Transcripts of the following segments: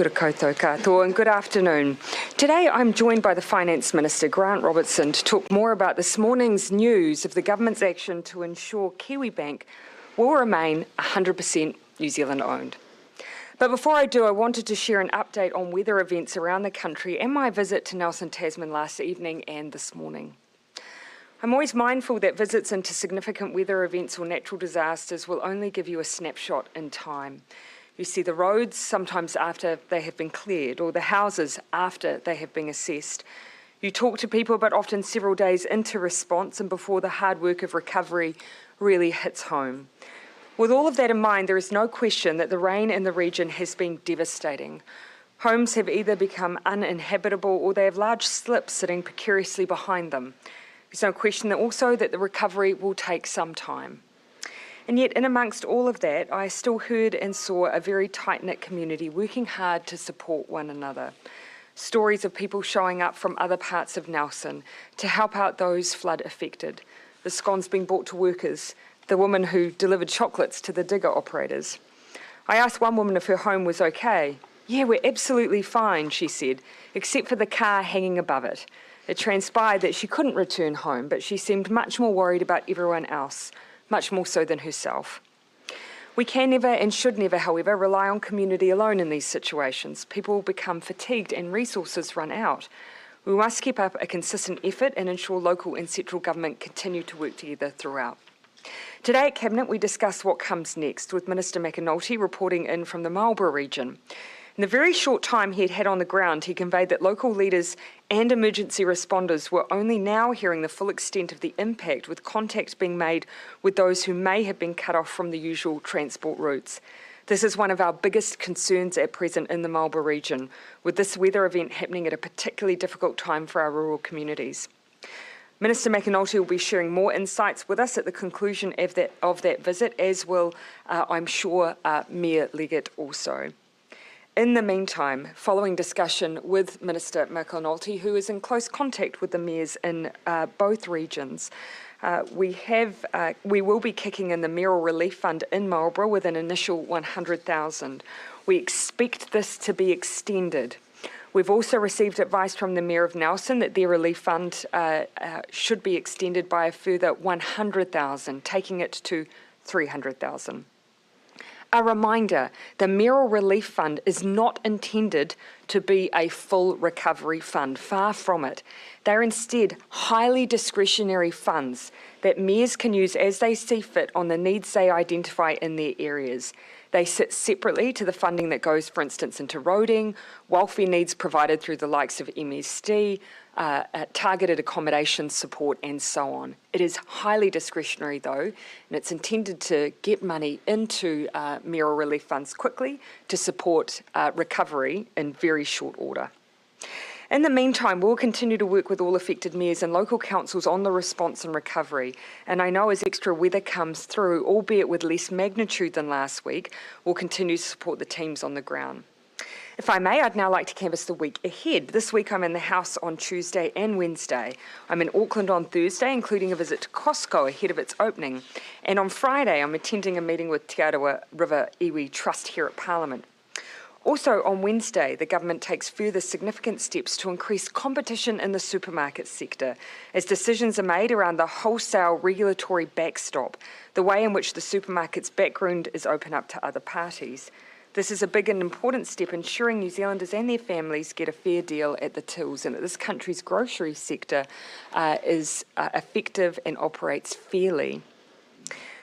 Kia ora koutou katoa and good afternoon. Today I'm joined by the Finance Minister, Grant Robertson, to talk more about this morning's news of the government's action to ensure Kiwibank will remain 100% New Zealand owned. But before I do, I wanted to share an update on weather events around the country and my visit to Nelson, Tasman last evening and this morning. I'm always mindful that visits into significant weather events or natural disasters will only give you a snapshot in time. You see the roads sometimes after they have been cleared, or the houses after they have been assessed. You talk to people, but often several days into response and before the hard work of recovery really hits home. With all of that in mind, there is no question that the rain in the region has been devastating. Homes have either become uninhabitable or they have large slips sitting precariously behind them. There's no question also that the recovery will take some time. And yet, in amongst all of that, I still heard and saw a very tight-knit community working hard to support one another. Stories of people showing up from other parts of Nelson to help out those flood affected. The scones being brought to workers, the woman who delivered chocolates to the digger operators. I asked one woman if her home was okay. "Yeah, we're absolutely fine," she said, except for the car hanging above it. It transpired that she couldn't return home, but she seemed much more worried about everyone else, much more so than herself. We can never and should never, however, rely on community alone in these situations. People will become fatigued and resources run out. We must keep up a consistent effort and ensure local and central government continue to work together throughout. Today at Cabinet, we discuss what comes next, with Minister McAnulty reporting in from the Mayoral region. In the very short time he had had on the ground, he conveyed that local leaders and emergency responders were only now hearing the full extent of the impact, with contact being made with those who may have been cut off from the usual transport routes. This is one of our biggest concerns at present in the Mayoral region, with this weather event happening at a particularly difficult time for our rural communities. Minister McAnulty will be sharing more insights with us at the conclusion of that visit, as will, I'm sure, Mayor Leggett also. In the meantime, following discussion with Minister McAnulty, who is in close contact with the mayors in both regions, we will be kicking in the Mayoral Relief Fund in Marlborough with an initial $100,000. We expect this to be extended. We've also received advice from the Mayor of Nelson that their relief fund should be extended by a further $100,000, taking it to $300,000. A reminder, the Mayoral Relief Fund is not intended to be a full recovery fund, far from it. They're instead highly discretionary funds that mayors can use as they see fit on the needs they identify in their areas. They sit separately to the funding that goes, for instance, into roading, welfare needs provided through the likes of MSD, targeted accommodation support, and so on. It is highly discretionary, though, and it's intended to get money into mayoral relief funds quickly to support recovery in very short order. In the meantime, we'll continue to work with all affected mayors and local councils on the response and recovery. And I know as extra weather comes through, albeit with less magnitude than last week, we'll continue to support the teams on the ground. If I may, I'd now like to canvass the week ahead. This week I'm in the House on Tuesday and Wednesday. I'm in Auckland on Thursday, including a visit to Costco ahead of its opening. And on Friday, I'm attending a meeting with Te Arawa River Iwi Trust here at Parliament. Also on Wednesday, the government takes further significant steps to increase competition in the supermarket sector as decisions are made around the wholesale regulatory backstop, the way in which the supermarket's background is open up to other parties. This is a big and important step ensuring New Zealanders and their families get a fair deal at the tills and that this country's grocery sector is effective and operates fairly.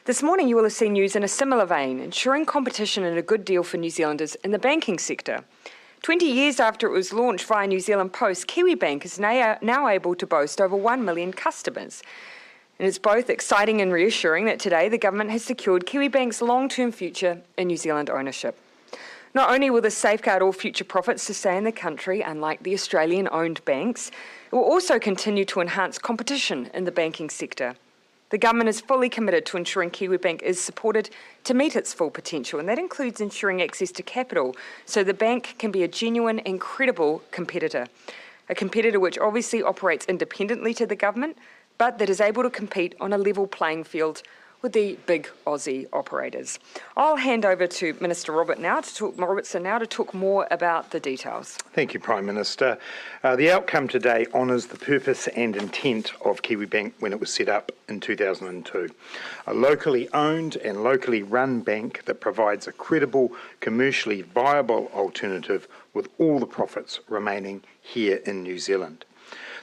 This morning you will have seen news in a similar vein, ensuring competition and a good deal for New Zealanders in the banking sector. 20 years after it was launched via New Zealand Post, Kiwibank is now able to boast over 1 million customers. And it's both exciting and reassuring that today the government has secured Kiwibank's long-term future in New Zealand ownership. Not only will this safeguard all future profits to stay in the country, unlike the Australian-owned banks, it will also continue to enhance competition in the banking sector. The government is fully committed to ensuring Kiwibank is supported to meet its full potential, and that includes ensuring access to capital so the bank can be a genuine and credible competitor. A competitor which obviously operates independently to the government, but that is able to compete on a level playing field with the big Aussie operators. I'll hand over to Minister Robertson now to talk more about the details. Thank you, Prime Minister. The outcome today honours the purpose and intent of Kiwibank when it was set up in 2002. A locally owned and locally run bank that provides a credible, commercially viable alternative with all the profits remaining here in New Zealand.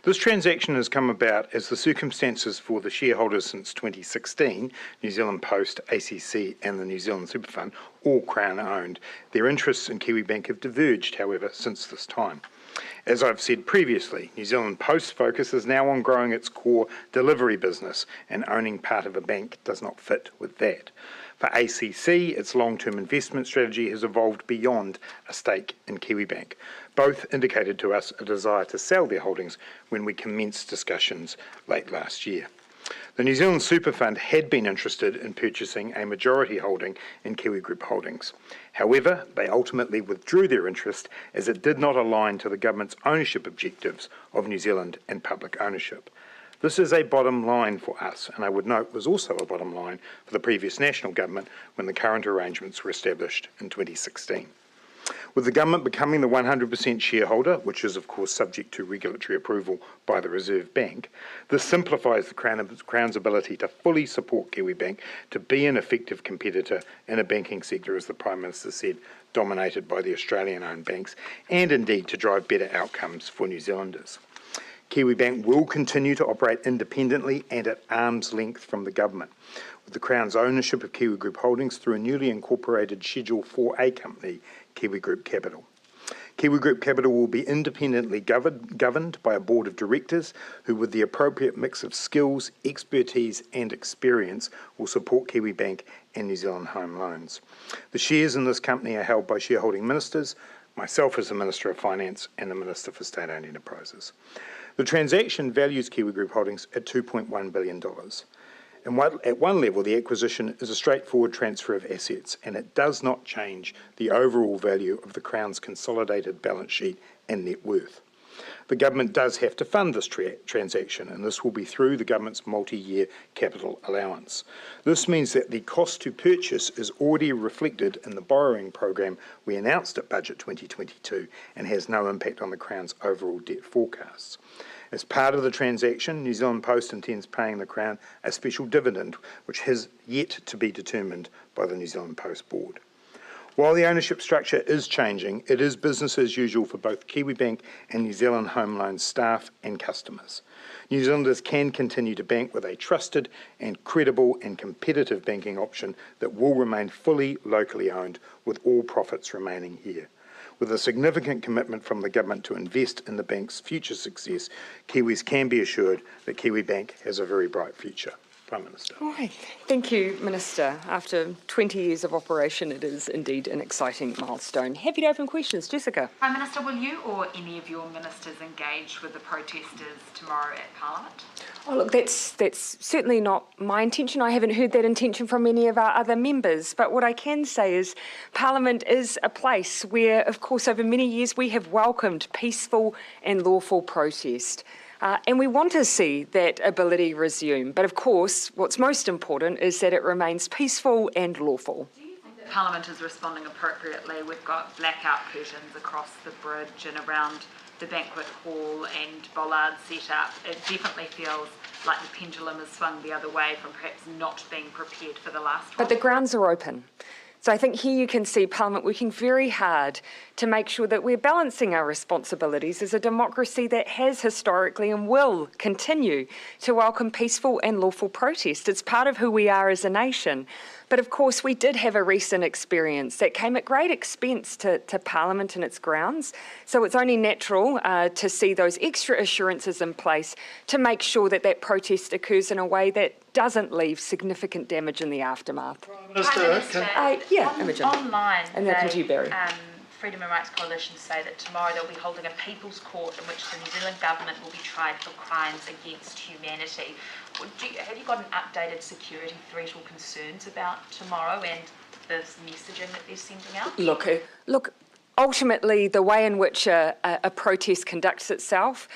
This transaction has come about as the circumstances for the shareholders since 2016, New Zealand Post, ACC and the New Zealand Super Fund, all Crown-owned. Their interests in Kiwibank have diverged, however, since this time. As I've said previously, New Zealand Post's focus is now on growing its core delivery business, and owning part of a bank does not fit with that. For ACC, its long-term investment strategy has evolved beyond a stake in Kiwibank. Both indicated to us a desire to sell their holdings when we commenced discussions late last year. The New Zealand Super Fund had been interested in purchasing a majority holding in Kiwi Group Holdings. However, they ultimately withdrew their interest as it did not align to the government's ownership objectives of New Zealand and public ownership. This is a bottom line for us, and I would note was also a bottom line for the previous national government when the current arrangements were established in 2016. With the government becoming the 100% shareholder, which is of course subject to regulatory approval by the Reserve Bank, this simplifies the Crown's ability to fully support Kiwibank to be an effective competitor in a banking sector, as the Prime Minister said, dominated by the Australian-owned banks, and indeed to drive better outcomes for New Zealanders. Kiwibank will continue to operate independently and at arm's length from the government, with the Crown's ownership of Kiwi Group Holdings through a newly incorporated Schedule 4A company, Kiwi Group Capital. Kiwi Group Capital will be independently governed by a board of directors who, with the appropriate mix of skills, expertise and experience, will support Kiwibank and New Zealand Home Loans. The shares in this company are held by shareholding ministers, myself as the Minister of Finance and the Minister for State-Owned Enterprises. The transaction values Kiwi Group Holdings at $2.1 billion. And at one level, the acquisition is a straightforward transfer of assets, and it does not change the overall value of the Crown's consolidated balance sheet and net worth. The government does have to fund this transaction, and this will be through the government's multi-year capital allowance. This means that the cost to purchase is already reflected in the borrowing program we announced at Budget 2022 and has no impact on the Crown's overall debt forecasts. As part of the transaction, New Zealand Post intends paying the Crown a special dividend, which has yet to be determined by the New Zealand Post Board. While the ownership structure is changing, it is business as usual for both Kiwibank and New Zealand Home Loans staff and customers. New Zealanders can continue to bank with a trusted and credible and competitive banking option that will remain fully locally owned, with all profits remaining here. With a significant commitment from the government to invest in the bank's future success, Kiwis can be assured that Kiwibank has a very bright future. Prime Minister. All right. Thank you, Minister. After 20 years of operation, it is indeed an exciting milestone. Happy to open questions. Jessica. Prime Minister, will you or any of your ministers engage with the protesters tomorrow at Parliament? Oh, look, that's certainly not my intention. I haven't heard that intention from any of our other members. But what I can say is Parliament is a place where, of course, over many years we have welcomed peaceful and lawful protest. And we want to see that ability resume. But of course, what's most important is that it remains peaceful and lawful. Do you think that Parliament is responding appropriately? We've got blackout curtains across the bridge and around the banquet hall and bollards set up. It definitely feels like the pendulum has swung the other way from perhaps not being prepared for the last one. But the grounds are open. So I think here you can see Parliament working very hard to make sure that we're balancing our responsibilities as a democracy that has historically and will continue to welcome peaceful and lawful protest. It's part of who we are as a nation. But of course, we did have a recent experience that came at great expense to Parliament and its grounds. So it's only natural to see those extra assurances in place to make sure that that protest occurs in a way that doesn't leave significant damage in the aftermath. Minister, online, and then to you, Barry. Freedom and Rights Coalition say that tomorrow they'll be holding a people's court in which the New Zealand government will be tried for crimes against humanity. Have you got an updated security threat or concerns about tomorrow and this messaging that they're sending out? Look, ultimately, the way in which a protest conducts itself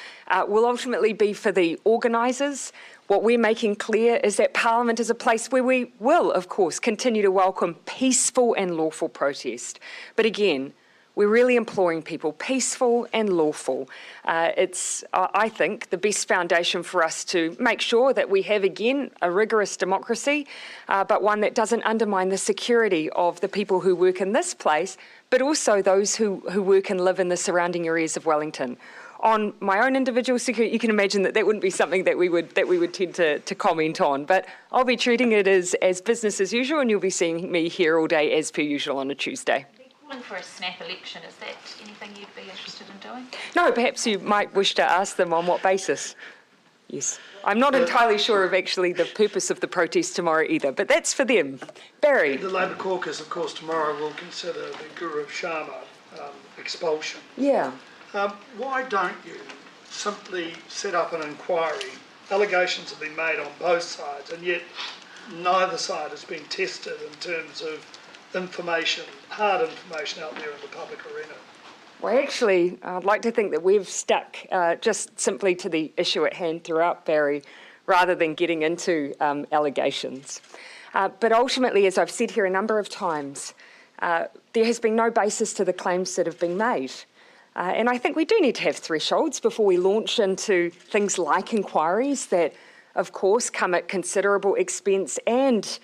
will ultimately be for the organisers. What we're making clear is that Parliament is a place where we will, of course, continue to welcome peaceful and lawful protest. But again, we're really imploring people, peaceful and lawful. It's, I think, the best foundation for us to make sure that we have, again, a rigorous democracy, but one that doesn't undermine the security of the people who work in this place, but also those who work and live in the surrounding areas of Wellington. On my own individual security, you can imagine that wouldn't be something that we would tend to comment on, but I'll be treating it as business as usual, and you'll be seeing me here all day as per usual on a Tuesday. Calling for a snap election, is that anything you'd be interested in doing? No, perhaps you might wish to ask them on what basis. Yes. I'm not entirely sure of actually the purpose of the protest tomorrow either, but that's for them. Barry. The Labor caucus, of course, tomorrow will consider the Gaurav Sharma expulsion. Yeah. Why don't you simply set up an inquiry? Allegations have been made on both sides, and yet neither side has been tested in terms of information, hard information out there in the public arena. Well, actually, I'd like to think that we've stuck just simply to the issue at hand throughout, Barry, rather than getting into allegations. But ultimately, as I've said here a number of times, there has been no basis to the claims that have been made. And I think we do need to have thresholds before we launch into things like inquiries that, of course, come at considerable expense and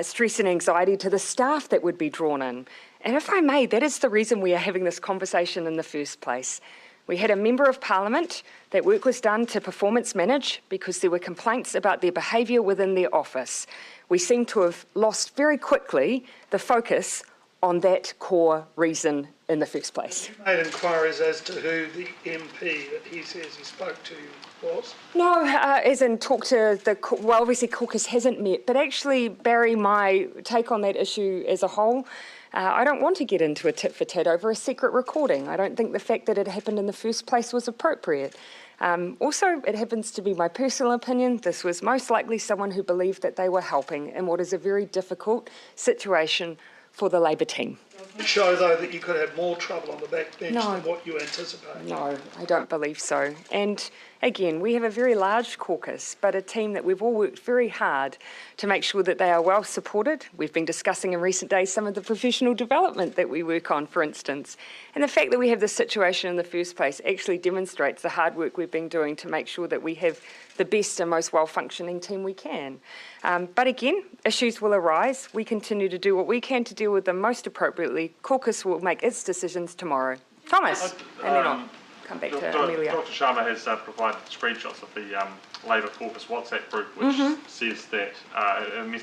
stress and anxiety to the staff that would be drawn in. And if I may, that is the reason we are having this conversation in the first place. We had a Member of Parliament that work was done to performance manage because there were complaints about their behaviour within their office. We seem to have lost very quickly the focus on that core reason in the first place. You made inquiries as to who the MP that he says he spoke to was? No, as in talk to the, well, obviously caucus hasn't met, but actually, Barry, my take on that issue as a whole, I don't want to get into a tit for tat over a secret recording. I don't think the fact that it happened in the first place was appropriate. Also, it happens to be my personal opinion. This was most likely someone who believed that they were helping in what is a very difficult situation for the Labor team. Doesn't it show, though, that you could have more trouble on the backbench than what you anticipate? No, I don't believe so. And again, we have a very large caucus, but a team that we've all worked very hard to make sure that they are well supported. We've been discussing in recent days some of the professional development that we work on, for instance. And the fact that we have this situation in the first place actually demonstrates the hard work we've been doing to make sure that we have the best and most well-functioning team we can. But again, issues will arise. We continue to do what we can to deal with them most appropriately. Caucus will make its decisions tomorrow. Thomas, and then I'll come back to Amelia. Dr. Sharma has provided screenshots of the Labor caucus WhatsApp group, which says that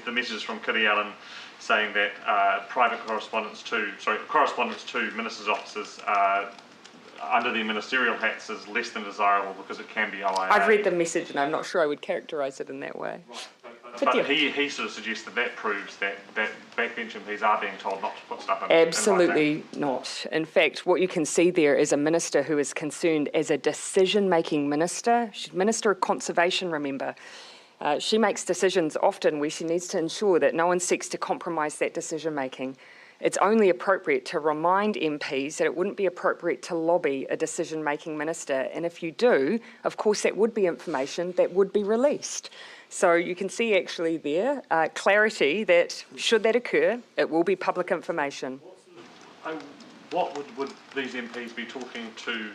the messages from Kitty Allen saying that private correspondence to ministers' offices under their ministerial hats is less than desirable because it can be OIA. I've read the message and I'm not sure I would characterise it in that way. But he sort of suggests that proves that backbench MPs are being told not to put stuff in. Absolutely not. In fact, what you can see there is a minister who is concerned as a decision-making minister. She's Minister of Conservation, remember. She makes decisions often where she needs to ensure that no one seeks to compromise that decision-making. It's only appropriate to remind MPs that it wouldn't be appropriate to lobby a decision-making minister. And if you do, of course, that would be information that would be released. So you can see actually there clarity that should that occur, it will be public information. What would these MPs be talking to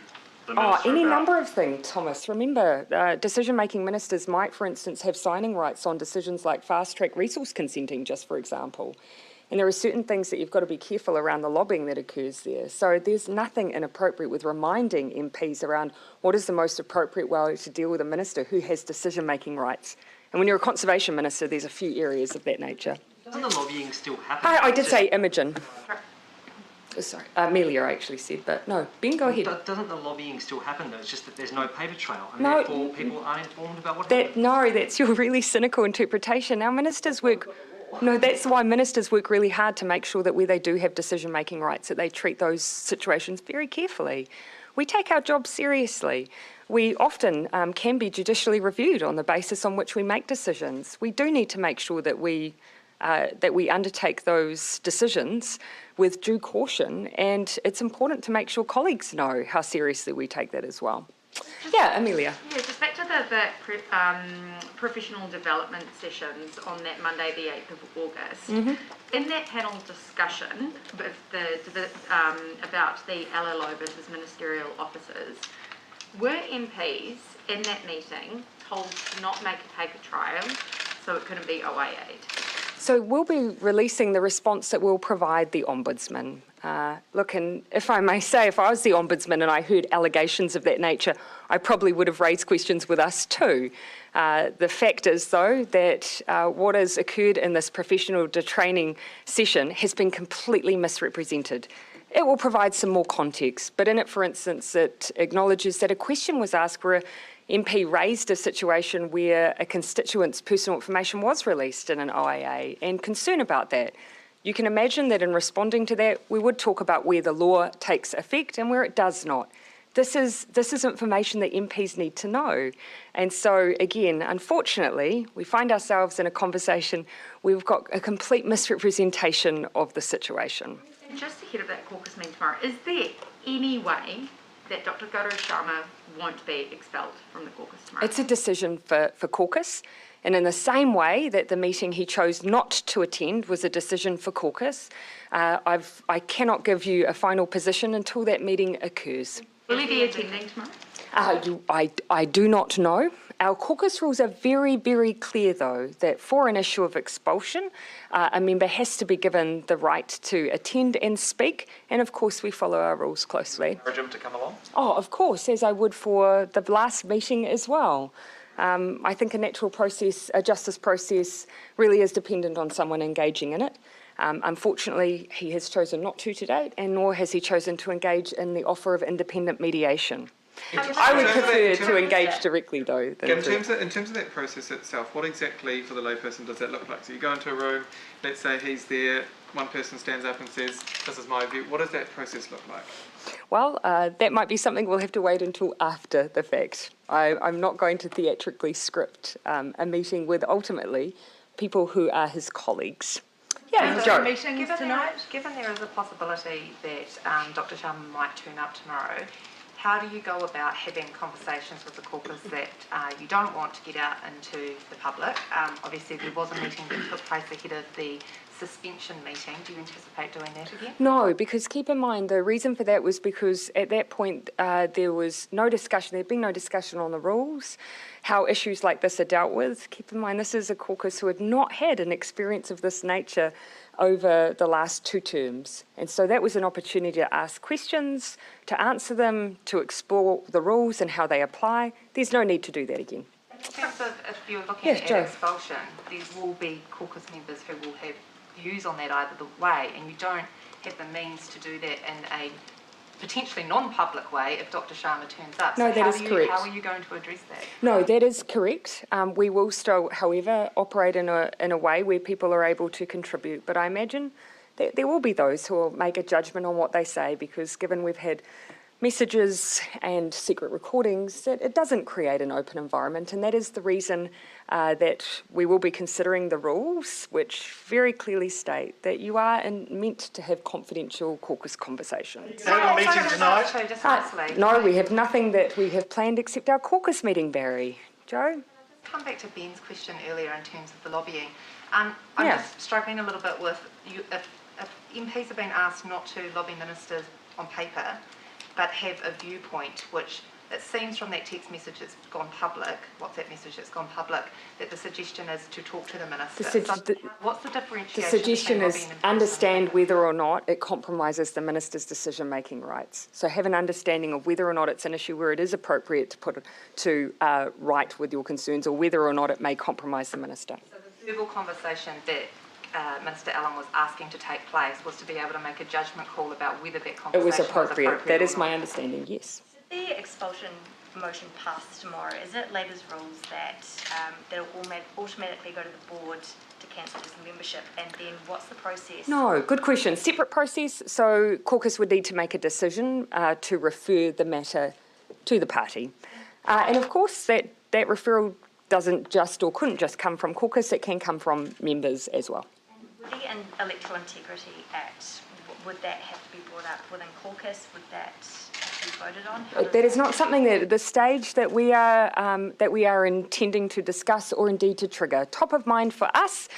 the minister any about? number of things, Thomas. Remember, decision-making ministers might, for instance, have signing rights on decisions like fast-track resource consenting, just for example. And there are certain things that you've got to be careful around the lobbying that occurs there. So there's nothing inappropriate with reminding MPs around what is the most appropriate way to deal with a minister who has decision-making rights. And when you're a conservation minister, there's a few areas of that nature. Doesn't the lobbying still happen? I did say Imogen. Sorry, Amelia I actually said, but no, Ben, go ahead. Doesn't the lobbying still happen though? It's just that there's no paper trail and No, therefore people aren't informed about what happened. No, that's your really cynical interpretation. Our ministers work... No, that's why ministers work really hard to make sure that where they do have decision-making rights, that they treat those situations very carefully. We take our job seriously. We often can be judicially reviewed on the basis on which we make decisions. We do need to make sure that we that we undertake those decisions with due caution, and it's important to make sure colleagues know how seriously we take that as well. Yeah, Amelia. Yeah, just back to the professional development sessions on that Monday, the 8th of August. In that panel discussion with about the LLO versus ministerial officers, were MPs in that meeting told to not make a paper trail so it couldn't be OA aid? So we'll be releasing the response that we'll provide the Ombudsman. Look, and if I may say, if I was the Ombudsman and I heard allegations of that nature, I probably would have raised questions with us too. The fact is, though, that what has occurred in this professional detraining session has been completely misrepresented. It will provide some more context, but in it, for instance, it acknowledges that a question was asked where MP raised a situation where a constituent's personal information was released in an OAA and concern about that. You can imagine that in responding to that, we would talk about where the law takes effect and where it does not. This is information that MPs need to know. And so, again, unfortunately, we find ourselves in a conversation where we've got a complete misrepresentation of the situation. And just ahead of that caucus meeting tomorrow, is there any way that Dr. Gaurav Sharma won't be expelled from the caucus tomorrow? It's a decision for caucus, and in the same way that the meeting he chose not to attend was a decision for caucus, I cannot give you a final position until that meeting occurs. Will he be attending tomorrow? I do not know. Our caucus rules are very, very clear, though, that for an issue of expulsion, a member has to be given the right to attend and speak, and of course we follow our rules closely. Encourage him to come along? Oh, of course, as I would for the last meeting as well. I think a natural process, a justice process, really is dependent on someone engaging in it. Unfortunately, he has chosen not to date, and nor has he chosen to engage in the offer of independent mediation. I would prefer to engage directly, though. In terms of that process itself, what exactly for the layperson does that look like? So you go into a room, let's say he's there, one person stands up and says, "This is my view." What does that process look like? Well, that might be something we'll have to wait until after the fact. I'm not going to theatrically script a meeting with, ultimately, people who are his colleagues. Yeah, Joe. Meetings tonight? Given there is a possibility that Dr. Sharma might turn up tomorrow, how do you go about having conversations with the caucus that you don't want to get out into the public? Obviously, there was a meeting that took place ahead of the suspension meeting. Do you anticipate doing that again? No, because keep in mind the reason for that was because at that point there was no discussion, there had been no discussion on the rules, how issues like this are dealt with. Keep in mind this is a caucus who had not had an experience of this nature over the last 2 terms. And so that was an opportunity to ask questions, to answer them, to explore the rules and how they apply. There's no need to do that again. In terms of if you're looking at expulsion, there will be caucus members who will have views on that either the way, and you don't have the means to do that in a potentially non-public way if Dr. Sharma turns up. No, so that is correct. How are you going to address that? No, that is correct. We will still, however, operate in a way where people are able to contribute. But I imagine that there will be those who will make a judgment on what they say, because given we've had messages and secret recordings, that it doesn't create an open environment, and that is the reason that we will be considering the rules, which very clearly state that you are meant to have confidential caucus conversations. Have a meeting tonight? No, we have nothing that we have planned except our caucus meeting, Barry. Joe? Come back to Ben's question earlier in terms of the lobbying. I'm just struggling a little bit with if MPs have been asked not to lobby ministers on paper, but have a viewpoint, which it seems from that text message that's gone public, WhatsApp message that's gone public, that the suggestion is to talk to the minister. What's the differentiation? The suggestion between is lobbying and understand whether or not it compromises the minister's decision-making rights. So have an understanding of whether or not it's an issue where it is appropriate to put it to write with your concerns, or whether or not it may compromise the minister. So the verbal conversation that Minister Allen was asking to take place was to be able to make a judgment call about whether that conversation It was appropriate. That is or my not. understanding, yes. Should the expulsion motion pass tomorrow, is it Labor's rules that they'll automatically go to the board to cancel his membership, and then what's the process? No, good question. Separate process. So caucus would need to make a decision to refer the matter to the party. And of course that referral doesn't just or couldn't just come from caucus, it can come from members as well. the Electoral Integrity Act, would that have to be brought up within caucus? Would that have to be voted on? That is not something that at this stage that we are intending to discuss or indeed to trigger. Top of mind for us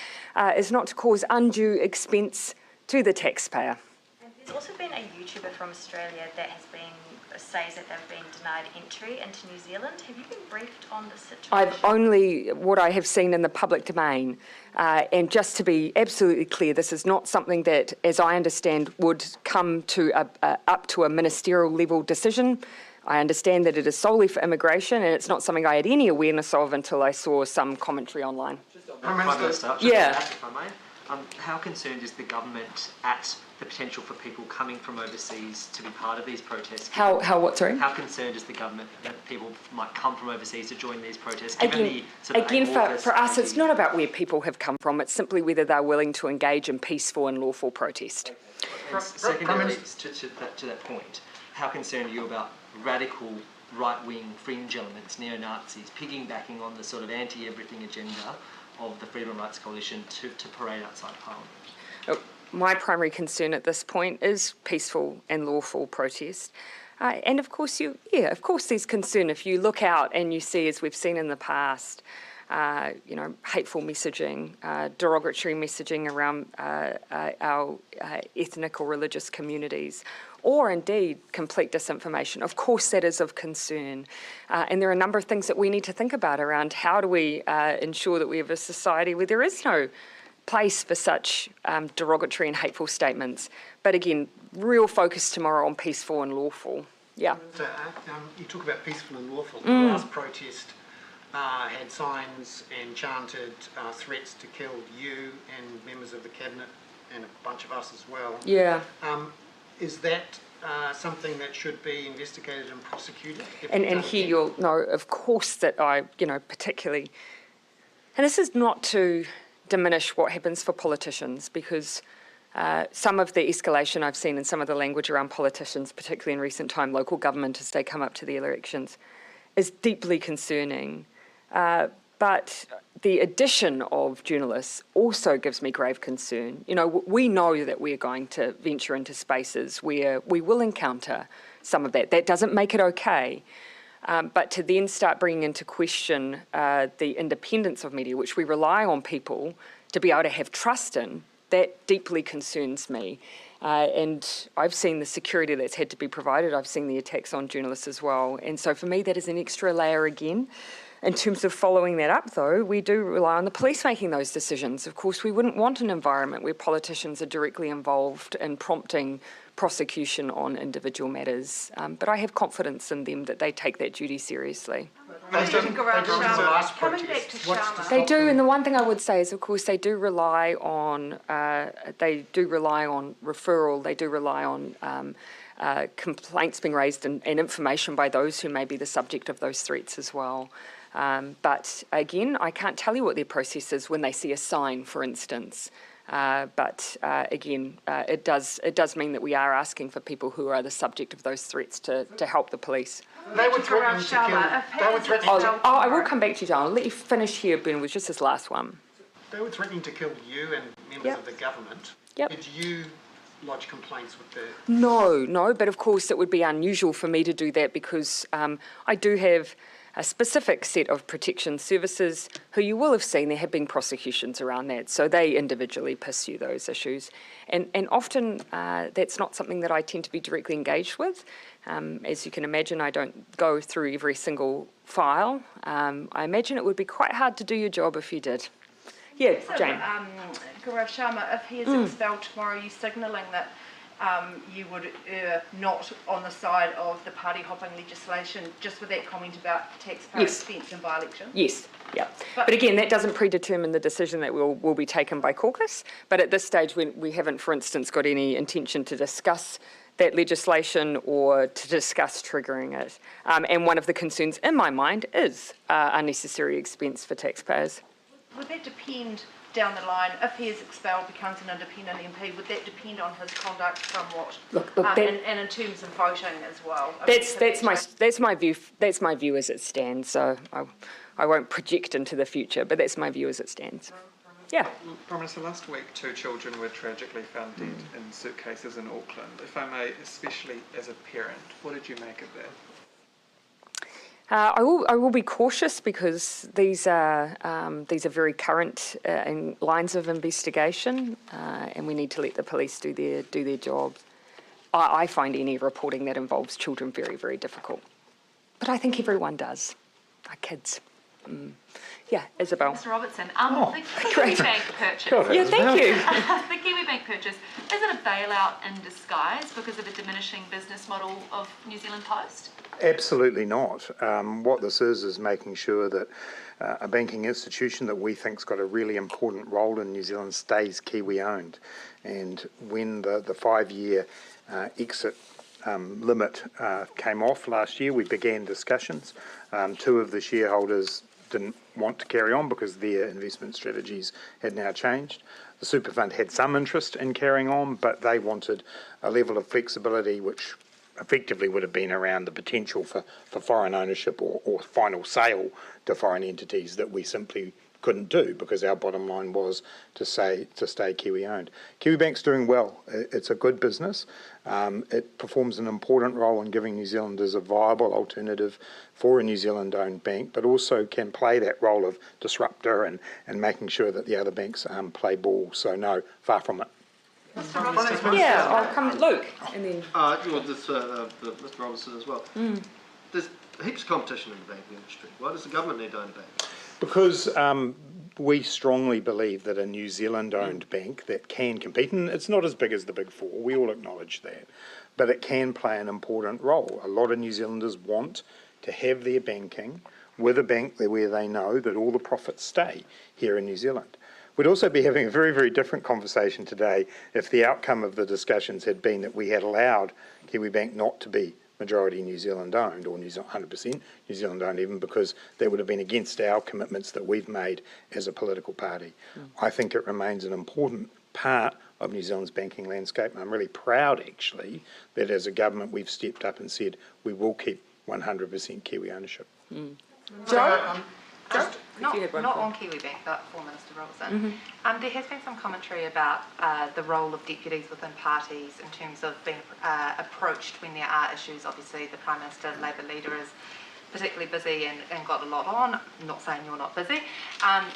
is not to cause undue expense to the taxpayer. There's also been a YouTuber from Australia that says that they've been denied entry into New Zealand. Have you been briefed on the situation? I've only what I have seen in the public domain. And just to be absolutely clear, this is not something that, as I understand, would come to up to a ministerial level decision. I understand that it is solely for immigration, and it's not something I had any awareness of until I saw some commentary online. Prime Minister, yeah. If I may, how concerned is the government at the potential for people coming from overseas to be part of these protests? How what, sorry? How concerned is the government that people might come from overseas to join these protests? Again, for us, it's not about where people have come from. It's simply whether they're willing to engage in peaceful and lawful protest. And secondly, to that point, how concerned are you about radical right-wing fringe elements, neo-Nazis, piggybacking on the sort of anti-everything agenda of the Freedom and Rights Coalition to parade outside Parliament? My primary concern at this point is peaceful and lawful protest. And of course, of course there's concern if you look out and you see, as we've seen in the past, hateful messaging, derogatory messaging around our ethnic or religious communities, or indeed complete disinformation. Of course that is of concern. And there are a number of things that we need to think about around how do we ensure that we have a society where there is no place for such derogatory and hateful statements. But again, real focus tomorrow on peaceful and lawful. Yeah. You talk about peaceful and lawful. The last protest had signs and chanted threats to kill you and members of the cabinet and a bunch of us as well. Yeah. Is that something that should be investigated and prosecuted? And here you'll know, of course, that I, particularly, and this is not to diminish what happens for politicians, because some of the escalation I've seen in some of the language around politicians, particularly in recent time, local government as they come up to the elections, is deeply concerning. But the addition of journalists also gives me grave concern. We know that we're going to venture into spaces where we will encounter some of that. That doesn't make it okay. But to then start bringing into question the independence of media, which we rely on people to be able to have trust in, that deeply concerns me. And I've seen the security that's had to be provided. I've seen the attacks on journalists as well. And so for me, that is an extra layer again. In terms of following that up, though, we do rely on the police making those decisions. Of course, we wouldn't want an environment where politicians are directly involved in prompting prosecution on individual matters. But I have confidence in them that they take that duty seriously. They do and the one thing I would say is, of course, they do rely on referral. They do rely on complaints being raised and information by those who may be the subject of those threats as well. But again, I can't tell you what their process is when they see a sign, for instance. But again, it does mean that we are asking for people who are the subject of those threats to help the police. They were threatening to kill. I will come back to you, John. I'll let you finish here, Ben, with just this last one. They were threatening to kill you and members of the government. Yep. Did you lodge complaints with the... No, but of course it would be unusual for me to do that because I do have a specific set of protection services who you will have seen there have been prosecutions around that, so they individually pursue those issues. And often that's not something that I tend to be directly engaged with. As you can imagine, I don't go through every single file. I imagine it would be quite hard to do your job if you did. Yeah, Jane. Gaurav Sharma, if he is expelled tomorrow, are you signalling that you would err not on the side of the party hopping legislation, just with that comment about taxpayer expense in by-election? Yes, yeah. But again, that doesn't predetermine the decision that will be taken by caucus. But at this stage, we haven't, for instance, got any intention to discuss that legislation or to discuss triggering it. And one of the concerns in my mind is unnecessary expense for taxpayers. Would that depend down the line, if he is expelled, becomes an independent MP, would that depend on his conduct somewhat? And in terms of voting as well? That's my view. That's my view as it stands. So I won't project into the future, but that's my view as it stands. Yeah. Prime Minister, last week 2 children were tragically found dead in suitcases in Auckland. If I may, especially as a parent, what did you make of that? I will be cautious because these are very current lines of investigation, and we need to let the police do their job. I find any reporting that involves children very, very difficult, but I think everyone does. Our kids. Yeah, Isabel. Mr. Robertson, the Kiwi Bank purchase. Yeah, thank you. The Kiwi Bank purchase, is it a bailout in disguise because of a diminishing business model of New Zealand Post? Absolutely not. What this is making sure that a banking institution that we think's got a really important role in New Zealand stays Kiwi owned. And when the 5-year exit limit came off last year, we began discussions. 2 of the shareholders didn't want to carry on because their investment strategies had now changed. The super fund had some interest in carrying on, but they wanted a level of flexibility which effectively would have been around the potential for foreign ownership or final sale to foreign entities that we simply couldn't do because our bottom line was to stay Kiwi owned. Kiwi Bank's doing well. It's a good business. It performs an important role in giving New Zealanders a viable alternative for a New Zealand owned bank, but also can play that role of disruptor and making sure that the other banks play ball. So no, far from it. Yeah, I'll come, Luke, and then. Mr. Robertson as well. There's heaps of competition in the banking industry. Why does the government need to own a bank? Because we strongly believe that a New Zealand-owned bank that can compete, and it's not as big as the Big Four, we all acknowledge that, but it can play an important role. A lot of New Zealanders want to have their banking with a bank where they know that all the profits stay here in New Zealand. We'd also be having a very, very different conversation today if the outcome of the discussions had been that we had allowed Kiwi Bank not to be majority New Zealand owned, or 100% New Zealand owned even, because that would have been against our commitments that we've made as a political party. I think it remains an important part of New Zealand's banking landscape, and I'm really proud actually that as a government we've stepped up and said we will keep 100% Kiwi ownership. Joe? Not on Kiwi Bank, but for Minister Robertson. There has been some commentary about the role of deputies within parties in terms of being approached when there are issues. Obviously, the Prime Minister, Labour leader, is particularly busy and got a lot on. I'm not saying you're not busy,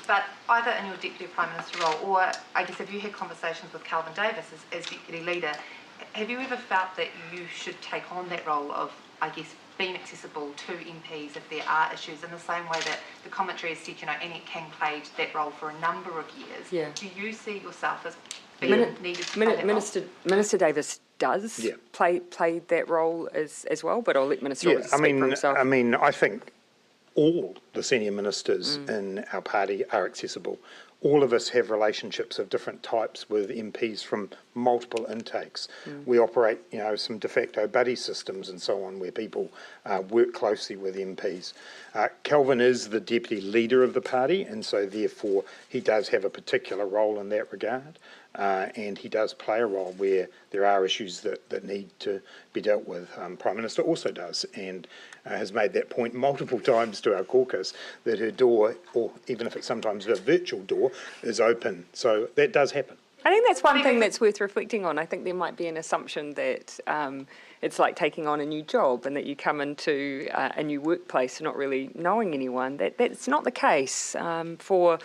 but either in your Deputy Prime Minister role or, I guess, have you had conversations with Calvin Davis as Deputy Leader? Have you ever felt that you should take on that role of, I guess, being accessible to MPs if there are issues, in the same way that the commentary has said, Annette King played that role for a number of years? Yeah. Do you see yourself as being needed to play that role? Minister Davis does play that role as well, but I'll let Minister Robertson speak for himself. I mean, I think all the senior ministers in our party are accessible. All of us have relationships of different types with MPs from multiple intakes. We operate, some de facto buddy systems and so on, where people work closely with MPs. Calvin is the deputy leader of the party, and so therefore he does have a particular role in that regard. And he does play a role where there are issues that need to be dealt with. Prime Minister also does, and has made that point multiple times to our caucus, that her door, or even if it's sometimes a virtual door, is open. So that does happen. I think that's one thing that's worth reflecting on. I think there might be an assumption that it's like taking on a new job and that you come into a new workplace not really knowing anyone. That's not the case. For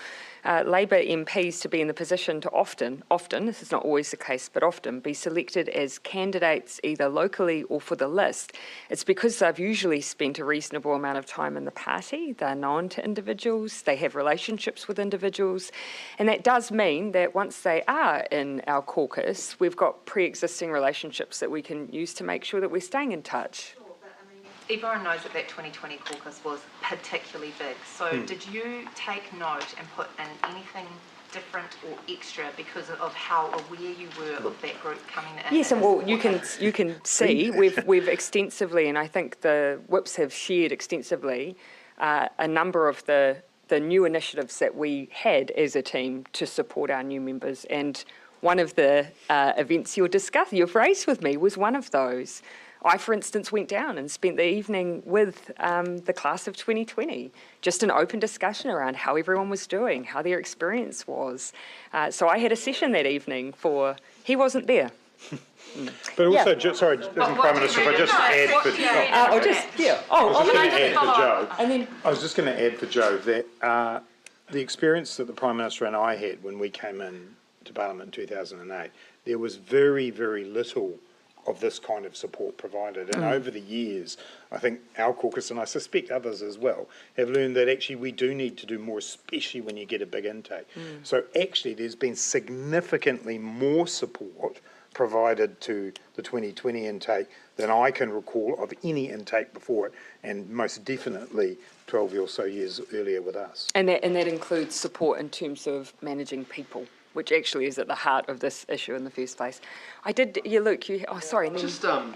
Labour MPs to be in the position to often, this is not always the case, but often be selected as candidates either locally or for the list, it's because they've usually spent a reasonable amount of time in the party, they're known to individuals, they have relationships with individuals, and that does mean that once they are in our caucus, we've got pre-existing relationships that we can use to make sure that we're staying in touch. Everyone knows that 2020 caucus was particularly big. So did you take note and put in anything different or extra because of how aware you were of that group coming in? Yes, and well, you can see we've extensively, and I think the whips have shared extensively a number of the new initiatives that we had as a team to support our new members. And one of the events you've raised with me was one of those. I, for instance, went down and spent the evening with the class of 2020, just an open discussion around how everyone was doing, how their experience was. So I had a session that evening he wasn't there. But also, sorry, Prime Minister, if I just add for Joe, And then I was just going to add for Joe that the experience that the Prime Minister and I had when we came in to Parliament in 2008, there was very, very little of this kind of support provided. And over the years, I think our caucus, and I suspect others as well, have learned that actually we do need to do more, especially when you get a big intake. So actually there's been significantly more support provided to the 2020 intake than I can recall of any intake before it, and most definitely 12 or so years earlier with us. And that includes support in terms of managing people, which actually is at the heart of this issue in the first place. Sorry. Just, Yeah.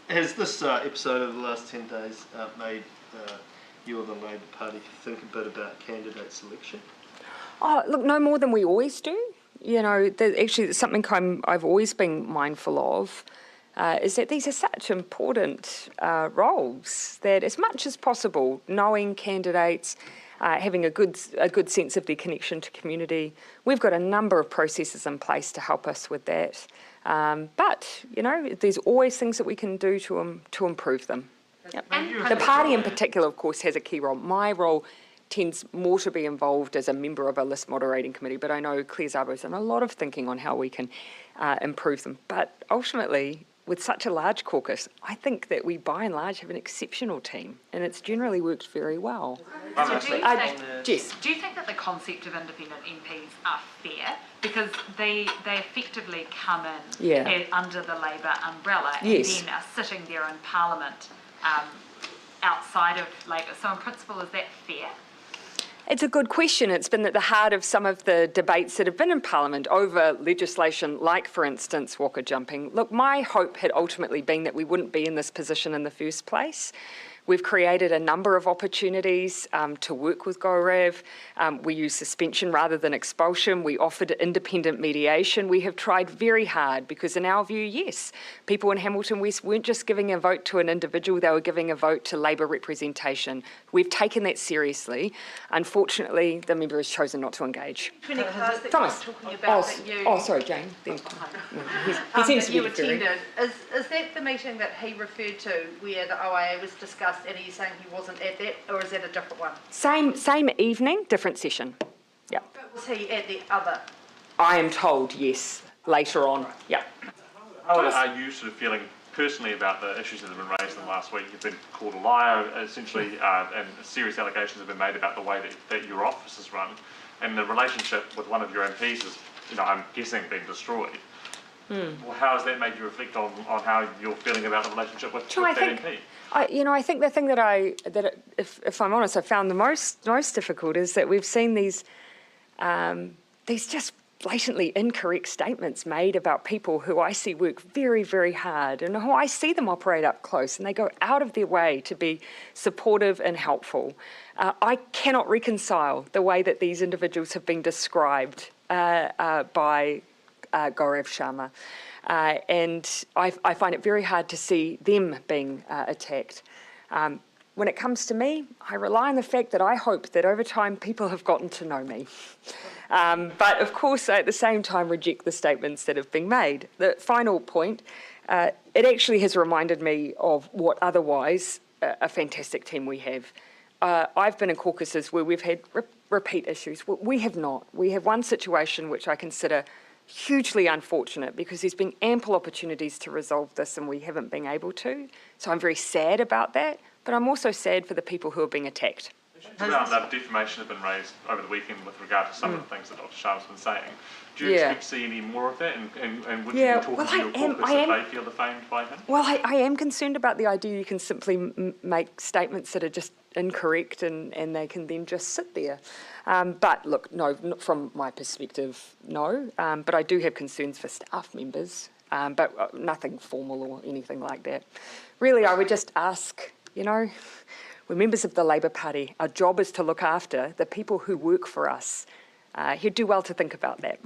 has this episode of the last 10 days made you or the Labour Party think a bit about candidate selection? Oh, look, no more than we always do. You know, actually, something I've always been mindful of is that these are such important roles that, as much as possible, knowing candidates, having a good sense of their connection to community, we've got a number of processes in place to help us with that. But you know, there's always things that we can do to improve them. Yep. The party, in particular, of course, has a key role. My role tends more to be involved as a member of a list moderating committee, but I know Claire Zabo's done a lot of thinking on how we can improve them. But ultimately, with such a large caucus, I think that we by and large have an exceptional team, and it's generally worked very well. So do Jess? you think that the concept of independent MPs are fair? Because they effectively come in under the Labour umbrella and then are sitting there in Parliament outside of Labour. So in principle, is that fair? It's a good question. It's been at the heart of some of the debates that have been in Parliament over legislation like, for instance, walker jumping. Look, my hope had ultimately been that we wouldn't be in this position in the first place. We've created a number of opportunities to work with Gaurav. We use suspension rather than expulsion. We offered independent mediation. We have tried very hard because, in our view, yes, people in Hamilton West weren't just giving a vote to an individual, they were giving a vote to Labour representation. We've taken that seriously. Unfortunately, the member has chosen not to engage. Thomas. Sorry, Jane. Then, he seems to be attended. Is that the meeting that he referred to where the OIA was discussed? And are you saying he wasn't at that, or is that a different one? Same evening, different session. Yeah. But was he at the other? I am told, yes, later on. Yeah. How are you sort of feeling personally about the issues that have been raised in the last week? You've been called a liar, essentially, and serious allegations have been made about the way that your office is run, and the relationship with one of your MPs is, I'm guessing, being destroyed. Well, how has that made you reflect on how you're feeling about the relationship with that MP? I think the thing that if I'm honest, I found the most difficult is that we've seen these just blatantly incorrect statements made about people who I see work very, very hard and who I see them operate up close, and they go out of their way to be supportive and helpful. I cannot reconcile the way that these individuals have been described by Gaurav Sharma. And I find it very hard to see them being attacked. When it comes to me, I rely on the fact that I hope that over time people have gotten to know me. But of course, I, at the same time, reject the statements that have been made. The final point, it actually has reminded me of what otherwise a fantastic team we have. I've been in caucuses where we've had repeat issues. We have not. We have one situation which I consider hugely unfortunate because there's been ample opportunities to resolve this and we haven't been able to. So I'm very sad about that, but I'm also sad for the people who are being attacked. Around defamation have been raised over the weekend with regard to some of the things that Dr. Sharma's been saying. Do you expect to see any more of that? And would you be talking to your caucus if they feel defamed by him? Well, I am concerned about the idea you can simply make statements that are just incorrect and they can then just sit there. But look, no, from my perspective, no. But I do have concerns for staff members, but nothing formal or anything like that. Really, I would just ask, we're members of the Labour Party. Our job is to look after the people who work for us. He'd do well to think about that.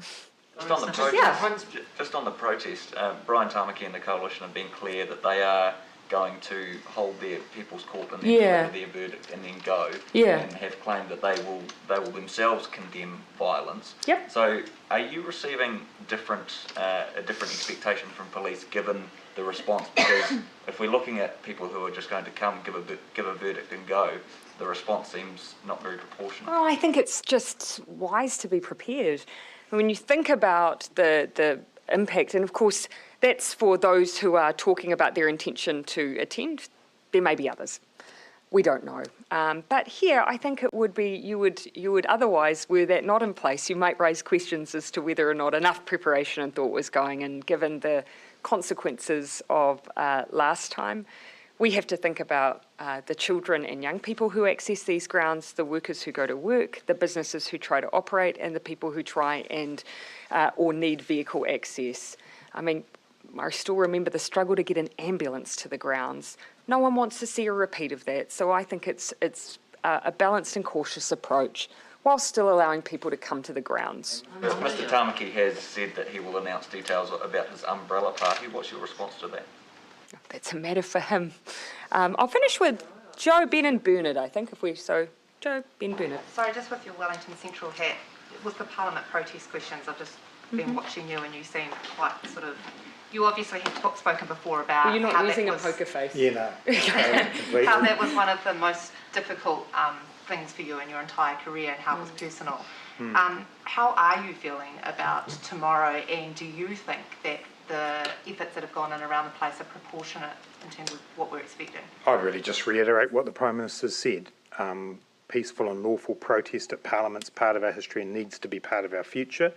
Just on the protest, Yeah. just on the protest, Brian Tamaki and the coalition have been clear that they are going to hold their People's Court and then deliver their verdict and then go. And have claimed that they will themselves condemn violence. Yep. So, are you receiving a different expectation from police given the response? Because if we're looking at people who are just going to come, give a verdict and go, the response seems not very proportionate. Oh, I think it's just wise to be prepared. When you think about the impact, and of course that's for those who are talking about their intention to attend. There may be others. We don't know. But here, I think it would be, you would otherwise, were that not in place, you might raise questions as to whether or not enough preparation and thought was going in, given the consequences of last time. We have to think about the children and young people who access these grounds, the workers who go to work, the businesses who try to operate, and the people who try and or need vehicle access. I mean, I still remember the struggle to get an ambulance to the grounds. No one wants to see a repeat of that, so I think it's a balanced and cautious approach, while still allowing people to come to the grounds. Mr. Tamaki has said that he will announce details about his umbrella party. What's your response to that? That's a matter for him. I'll finish with Joe, Ben and Bernard, I think, Joe, Ben, Bernard. Sorry, just with your Wellington Central hat, with the Parliament protest questions, I've just been watching you and you seem quite sort of, you obviously have spoken before about Well, you're not how using that a was, poker face. Yeah, no. how that was one of the most difficult things for you in your entire career and how it was personal. How are you feeling about tomorrow, and do you think that the efforts that have gone in around the place are proportionate in terms of what we're expecting? I'd really just reiterate what the Prime Minister said. Peaceful and lawful protest at Parliament's part of our history and needs to be part of our future.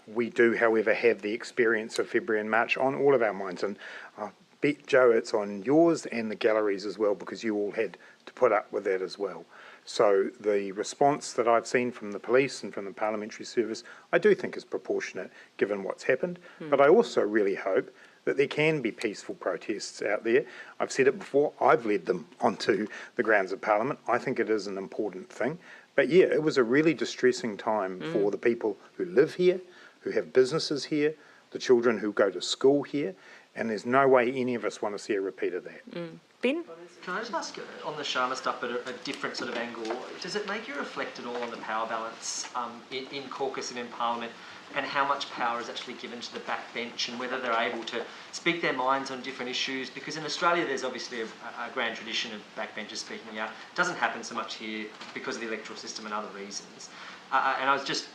We do, however, have the experience of February and March on all of our minds, and I bet, Joe, it's on yours and the galleries as well, because you all had to put up with that as well. So the response that I've seen from the police and from the parliamentary service, I do think is proportionate given what's happened. But I also really hope that there can be peaceful protests out there. I've said it before, I've led them onto the grounds of Parliament. I think it is an important thing. But yeah, it was a really distressing time for the people who live here, who have businesses here, the children who go to school here, and there's no way any of us want to see a repeat of that. Ben? Can I just ask on the Sharma stuff, but a different sort of angle? Does it make you reflect at all on the power balance in caucus and in Parliament, and how much power is actually given to the backbench, and whether they're able to speak their minds on different issues? Because in Australia there's obviously a grand tradition of backbenchers speaking out. It doesn't happen so much here because of the electoral system and other reasons. And I was just,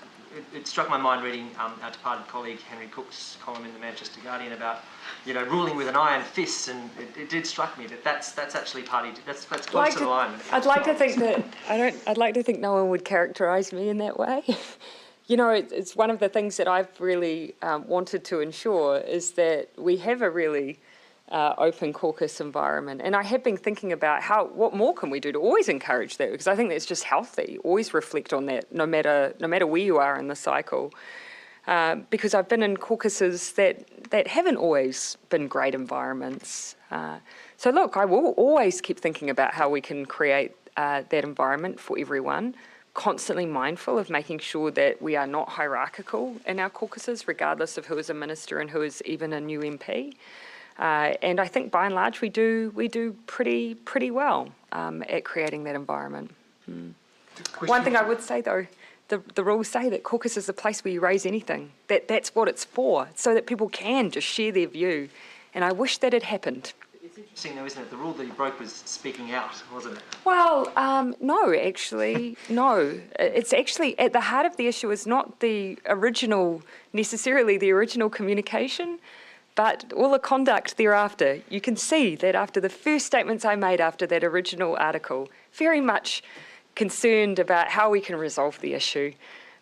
it struck my mind reading our departed colleague Henry Cook's column in the Manchester Guardian about, ruling with an iron fist, and it did strike me that that's actually that's close to the line. I'd like to think no one would characterise me in that way. It's one of the things that I've really wanted to ensure is that we have a really open caucus environment, and I have been thinking about what more can we do to always encourage that, because I think that's just healthy. Always reflect on that, no matter where you are in the cycle. Because I've been in caucuses that haven't always been great environments. So look, I will always keep thinking about how we can create that environment for everyone, constantly mindful of making sure that we are not hierarchical in our caucuses, regardless of who is a minister and who is even a new MP. And I think by and large we do pretty well at creating that environment. One thing I would say though, the rules say that caucus is the place where you raise anything. That's what it's for, so that people can just share their view. And I wish that had happened. It's interesting though, isn't it? The rule that you broke was speaking out, wasn't it? Well, no, actually, no. It's actually, at the heart of the issue is not necessarily the original communication, but all the conduct thereafter. You can see that after the first statements I made after that original article, very much concerned about how we can resolve the issue.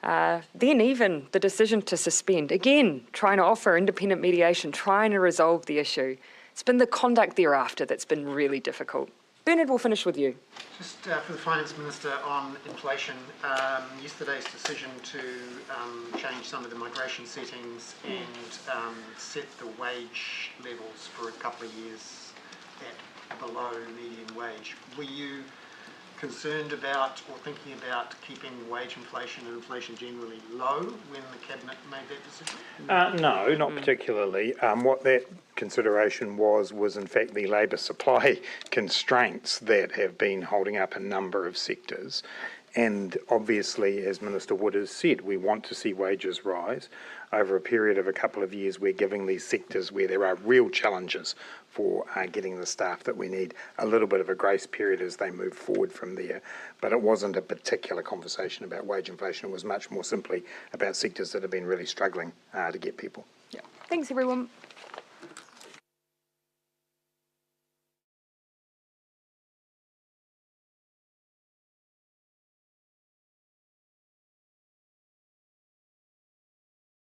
Then even the decision to suspend, again, trying to offer independent mediation, trying to resolve the issue. It's been the conduct thereafter that's been really difficult. Bernard, we'll finish with you. Just for the Finance Minister on inflation, yesterday's decision to change some of the migration settings and set the wage levels for a couple of years at below median wage. Were you concerned about or thinking about keeping wage inflation and inflation generally low when the Cabinet made that decision? No, not particularly. What that consideration was in fact the labour supply constraints that have been holding up a number of sectors. And obviously, as Minister Wood has said, we want to see wages rise. Over a period of a couple of years, we're giving these sectors where there are real challenges for getting the staff that we need a little bit of a grace period as they move forward from there. But it wasn't a particular conversation about wage inflation. It was much more simply about sectors that have been really struggling to get people. Yeah. Thanks, everyone.